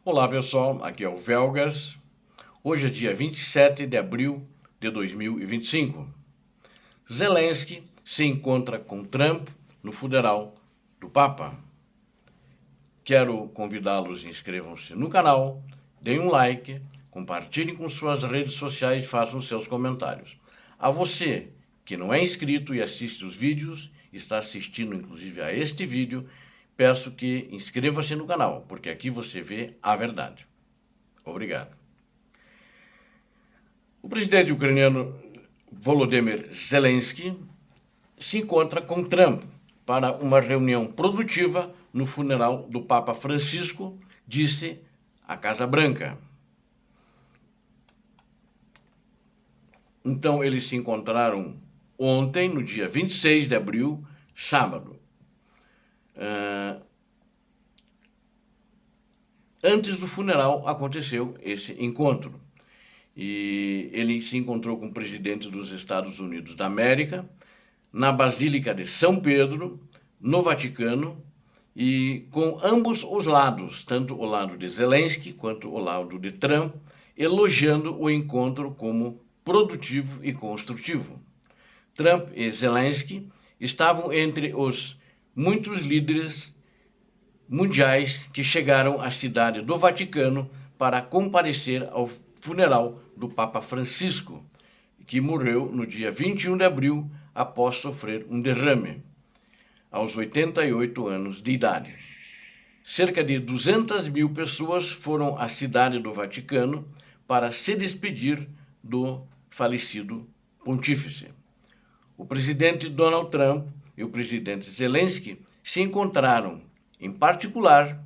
Olá pessoal, aqui é o Velgas. Hoje é dia 27 de abril de 2025. Zelensky se encontra com Trump no funeral do Papa. Quero convidá-los, inscrevam-se no canal, deem um like, compartilhem com suas redes sociais e façam seus comentários. A você que não é inscrito e assiste os vídeos, está assistindo inclusive a este vídeo, peço que inscreva-se no canal, porque aqui você vê a verdade. Obrigado. O presidente ucraniano Volodymyr Zelensky se encontra com Trump para uma reunião produtiva no funeral do Papa Francisco, disse a Casa Branca. Então, eles se encontraram ontem, no dia 26 de abril, sábado. Antes do funeral aconteceu esse encontro. E ele se encontrou com o presidente dos Estados Unidos da América, na Basílica de São Pedro, no Vaticano, e com ambos os lados, tanto o lado de Zelensky quanto o lado de Trump, elogiando o encontro como produtivo e construtivo. Trump e Zelensky estavam entre os muitos líderes mundiais que chegaram à cidade do Vaticano para comparecer ao funeral do Papa Francisco, que morreu no dia 21 de abril após sofrer um derrame, aos 88 anos de idade. Cerca de 200 mil pessoas foram à cidade do Vaticano para se despedir do falecido pontífice. O presidente Donald Trump e o presidente Zelensky se encontraram, em particular,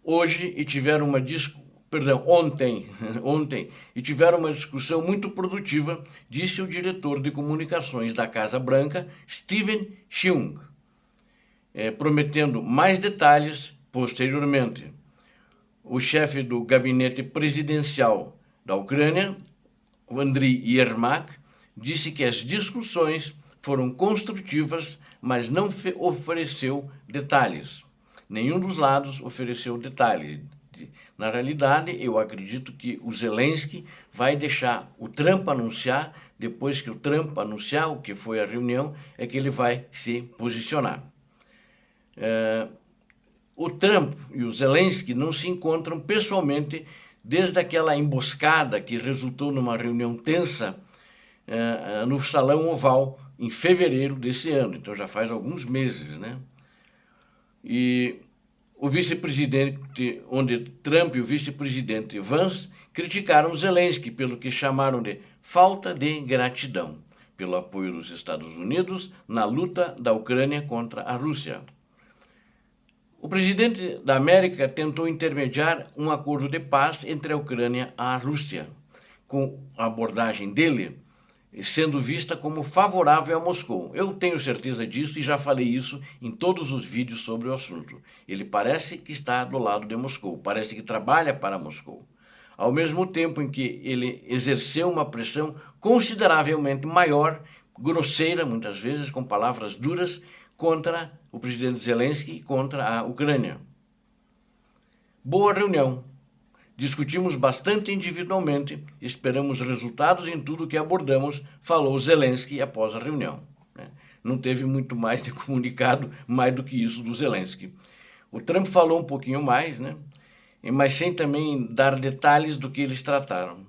hoje e tiveram ontem, e tiveram uma discussão muito produtiva, disse o diretor de comunicações da Casa Branca, Steven Cheung, prometendo mais detalhes posteriormente. O chefe do gabinete presidencial da Ucrânia, Andriy Yermak, disse que as discussões foram construtivas, mas não ofereceu detalhes. Nenhum dos lados ofereceu detalhes. Na realidade, eu acredito que o Zelensky vai deixar o Trump anunciar, depois que o Trump anunciar o que foi a reunião, é que ele vai se posicionar. O Trump e o Zelensky não se encontram pessoalmente desde aquela emboscada que resultou numa reunião tensa no Salão Oval em fevereiro desse ano, então já faz alguns meses, né? E o vice-presidente, onde Trump e o vice-presidente Vance criticaram Zelensky pelo que chamaram de falta de gratidão pelo apoio dos Estados Unidos na luta da Ucrânia contra a Rússia. O presidente da América tentou intermediar um acordo de paz entre a Ucrânia e a Rússia, com a abordagem dele sendo vista como favorável a Moscou. Eu tenho certeza disso e já falei isso em todos os vídeos sobre o assunto. Ele parece que está do lado de Moscou, parece que trabalha para Moscou. Ao mesmo tempo em que ele exerceu uma pressão consideravelmente maior, grosseira muitas vezes, com palavras duras, contra o presidente Zelensky e contra a Ucrânia. Boa reunião. Discutimos bastante individualmente, esperamos resultados em tudo que abordamos, falou Zelensky após a reunião. Não teve muito mais de comunicado, mais do que isso do Zelensky. O Trump falou um pouquinho mais, né? Mas sem também dar detalhes do que eles trataram.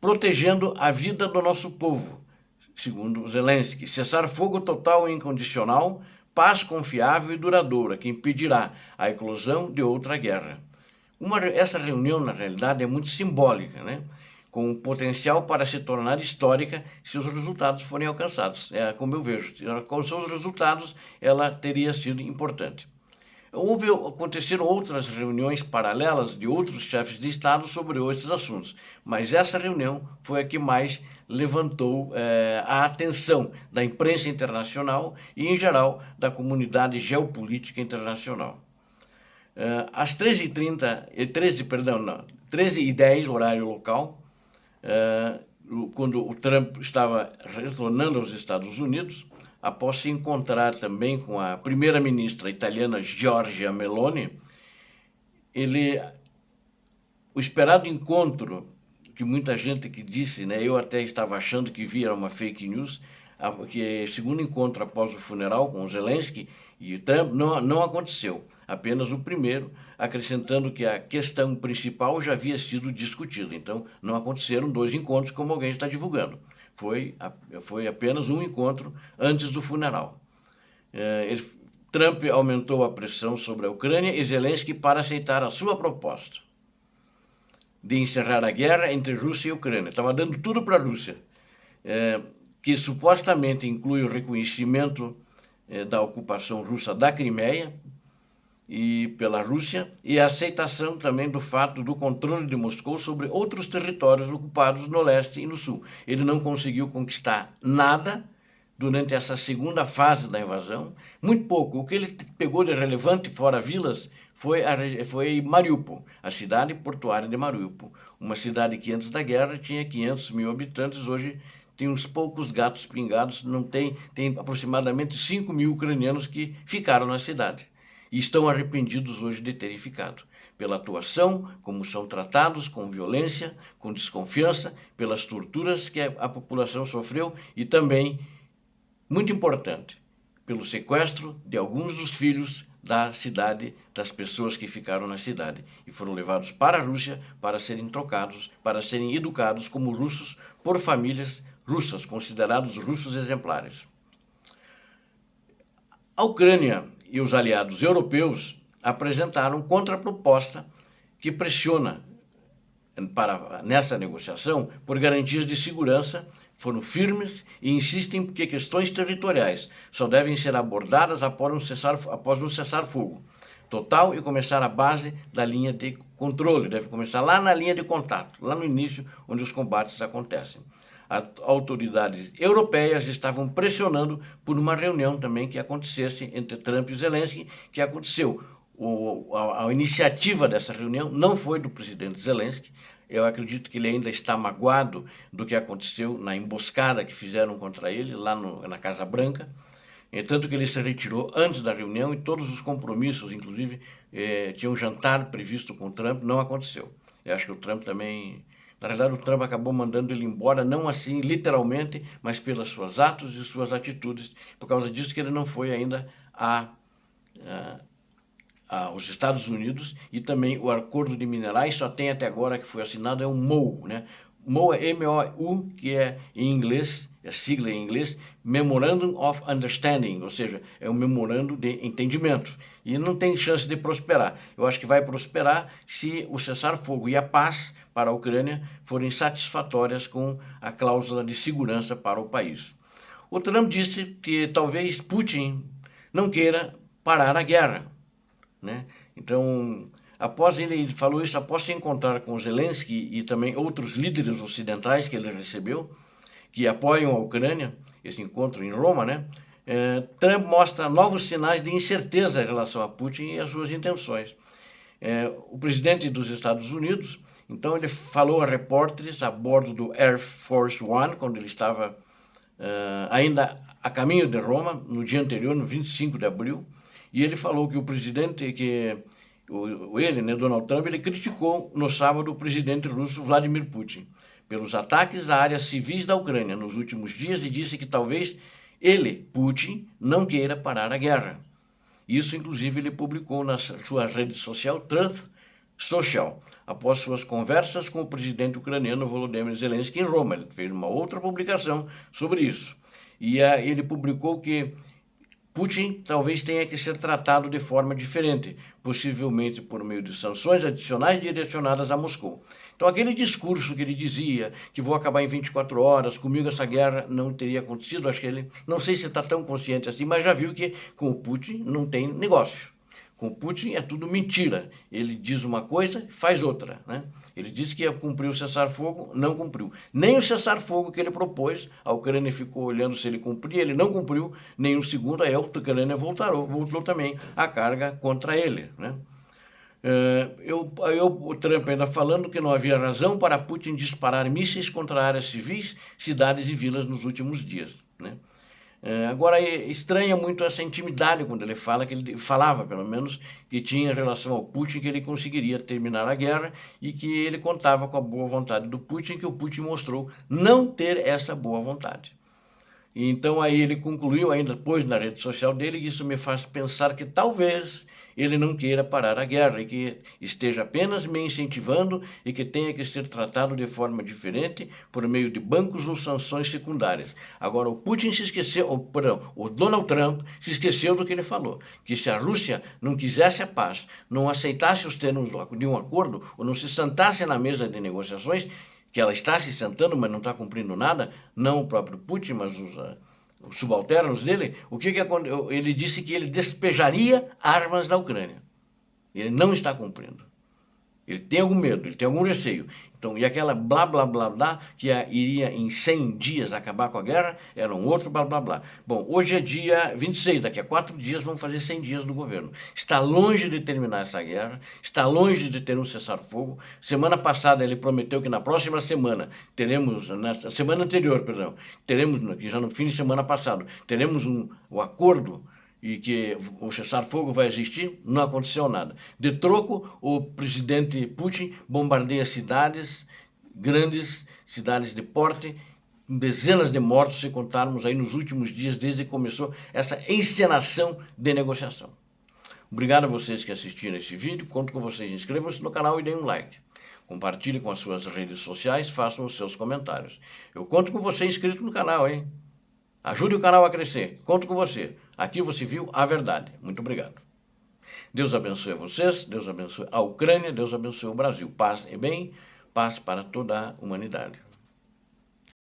Protegendo a vida do nosso povo, segundo Zelensky, cessar fogo total e incondicional, paz confiável e duradoura, que impedirá a eclosão de outra guerra. Essa reunião, na realidade, é muito simbólica, né? Com potencial para se tornar histórica se os resultados forem alcançados. É como eu vejo. Se alcançou os resultados, ela teria sido importante. Aconteceram outras reuniões paralelas de outros chefes de Estado sobre esses assuntos, mas essa reunião foi a que mais levantou a atenção da imprensa internacional e, em geral, da comunidade geopolítica internacional. Às 13h10, horário local, quando o Trump estava retornando aos Estados Unidos, após se encontrar também com a primeira-ministra italiana Giorgia Meloni, o esperado encontro, que muita gente que disse, né, eu até estava achando que via uma fake news, que segundo encontro após o funeral com o Zelensky e Trump não aconteceu, apenas o primeiro, acrescentando que a questão principal já havia sido discutida. Então, não aconteceram 2 encontros como alguém está divulgando. Foi apenas um encontro antes do funeral. Trump aumentou a pressão sobre a Ucrânia e Zelensky para aceitar a sua proposta de encerrar a guerra entre Rússia e Ucrânia. Estava dando tudo para a Rússia, que supostamente inclui o reconhecimento da ocupação russa da Crimeia e pela Rússia e a aceitação também do fato do controle de Moscou sobre outros territórios ocupados no leste e no sul. Ele não conseguiu conquistar nada durante essa segunda fase da invasão, muito pouco. O que ele pegou de relevante fora vilas foi Mariupol, a cidade portuária de Mariupol, uma cidade que antes da guerra tinha 500 mil habitantes, hoje tem uns poucos gatos pingados, tem aproximadamente 5 mil ucranianos que ficaram na cidade e estão arrependidos hoje de terem ficado, pela atuação, como são tratados, com violência, com desconfiança, pelas torturas que a população sofreu e também, muito importante, pelo sequestro de alguns dos filhos da cidade, das pessoas que ficaram na cidade e foram levados para a Rússia para serem trocados, para serem educados como russos por famílias russas, considerados russos exemplares. A Ucrânia e os aliados europeus apresentaram contraproposta que pressiona nessa negociação por garantias de segurança, foram firmes e insistem que questões territoriais só devem ser abordadas após um cessar-fogo total e começar a base da linha de controle, deve começar lá na linha de contato, lá no início, onde os combates acontecem. As autoridades europeias estavam pressionando por uma reunião também que acontecesse entre Trump e Zelensky, que aconteceu. A iniciativa dessa reunião não foi do presidente Zelensky. Eu acredito que ele ainda está magoado do que aconteceu na emboscada que fizeram contra ele lá na Casa Branca. Tanto que ele se retirou antes da reunião e todos os compromissos, inclusive, tinha um jantar previsto com o Trump, não aconteceu. Eu acho que o Trump também... Na verdade, o Trump acabou mandando ele embora, não assim literalmente, mas pelos seus atos e suas atitudes. Por causa disso que ele não foi ainda aos Estados Unidos, e também o acordo de minerais só tem até agora que foi assinado, é o MOU, né? MOU é M-O-U, que é em inglês, é sigla em inglês, Memorandum of Understanding, ou seja, é um memorando de entendimento. E não tem chance de prosperar. Eu acho que vai prosperar se o cessar-fogo e a paz para a Ucrânia forem satisfatórias com a cláusula de segurança para o país. O Trump disse que talvez Putin não queira parar a guerra, né? Então, ele falou isso após se encontrar com Zelensky e também outros líderes ocidentais que ele recebeu, que apoiam a Ucrânia, esse encontro em Roma, né? Trump mostra novos sinais de incerteza em relação a Putin e as suas intenções. O presidente dos Estados Unidos, então, ele falou a repórteres a bordo do Air Force One, quando ele estava ainda a caminho de Roma, no dia anterior, no 25 de abril, e ele falou que o presidente, né, Donald Trump, ele criticou no sábado o presidente russo Vladimir Putin pelos ataques a áreas civis da Ucrânia nos últimos dias e disse que talvez ele, Putin, não queira parar a guerra. Isso, inclusive, ele publicou na sua rede social Truth Social, após suas conversas com o presidente ucraniano Volodymyr Zelensky em Roma. Ele fez uma outra publicação sobre isso. E ele publicou que Putin talvez tenha que ser tratado de forma diferente, possivelmente por meio de sanções adicionais direcionadas a Moscou. Então, aquele discurso que ele dizia que vou acabar em 24 horas, comigo essa guerra não teria acontecido, acho que ele, não sei se está tão consciente assim, mas já viu que com o Putin não tem negócio. Com o Putin é tudo mentira. Ele diz uma coisa e faz outra, né? Ele disse que ia cumprir o cessar-fogo, não cumpriu. Nem o cessar-fogo que ele propôs, a Ucrânia ficou olhando se ele cumpria, ele não cumpriu, nem o segundo, aí a Ucrânia voltou também a carga contra ele, né? O Trump ainda falando que não havia razão para Putin disparar mísseis contra áreas civis, cidades e vilas nos últimos dias, né? Agora, estranha muito essa intimidade quando ele fala, que ele falava, pelo menos, que tinha em relação ao Putin, que ele conseguiria terminar a guerra e que ele contava com a boa vontade do Putin, que o Putin mostrou não ter essa boa vontade. Então aí ele concluiu, ainda depois na rede social dele, e isso me faz pensar que talvez ele não queira parar a guerra e que esteja apenas me incentivando e que tenha que ser tratado de forma diferente por meio de bancos ou sanções secundárias. Agora, o Putin se esqueceu, o Donald Trump se esqueceu do que ele falou, que se a Rússia não quisesse a paz, não aceitasse os termos de um acordo, ou não se sentasse na mesa de negociações, que ela está se sentando, mas não está cumprindo nada, não o próprio Putin, mas os subalternos dele, ele disse que ele despejaria armas da Ucrânia. Ele não está cumprindo. Ele tem algum medo, ele tem algum receio. Então, e aquela blá, blá, blá, blá, que iria em 100 dias acabar com a guerra, era um outro blá, blá, blá. Bom, hoje é dia 26, daqui a 4 dias vão fazer 100 dias do governo. Está longe de terminar essa guerra, está longe de ter um cessar-fogo. Semana passada ele prometeu que na próxima semana teremos, na semana anterior, perdão, teremos, já no fim de semana passado, teremos o acordo e que o cessar-fogo vai existir, não aconteceu nada. De troco, o presidente Putin bombardeia cidades, grandes cidades de porte, dezenas de mortos, se contarmos aí nos últimos dias, desde que começou essa encenação de negociação. Obrigado a vocês que assistiram esse vídeo, conto com vocês, inscrevam-se no canal e deem um like. Compartilhe com as suas redes sociais, façam os seus comentários. Eu conto com você inscrito no canal, hein? Ajude o canal a crescer. Conto com você. Aqui você viu a verdade. Muito obrigado. Deus abençoe vocês, Deus abençoe a Ucrânia, Deus abençoe o Brasil. Paz e bem, paz para toda a humanidade.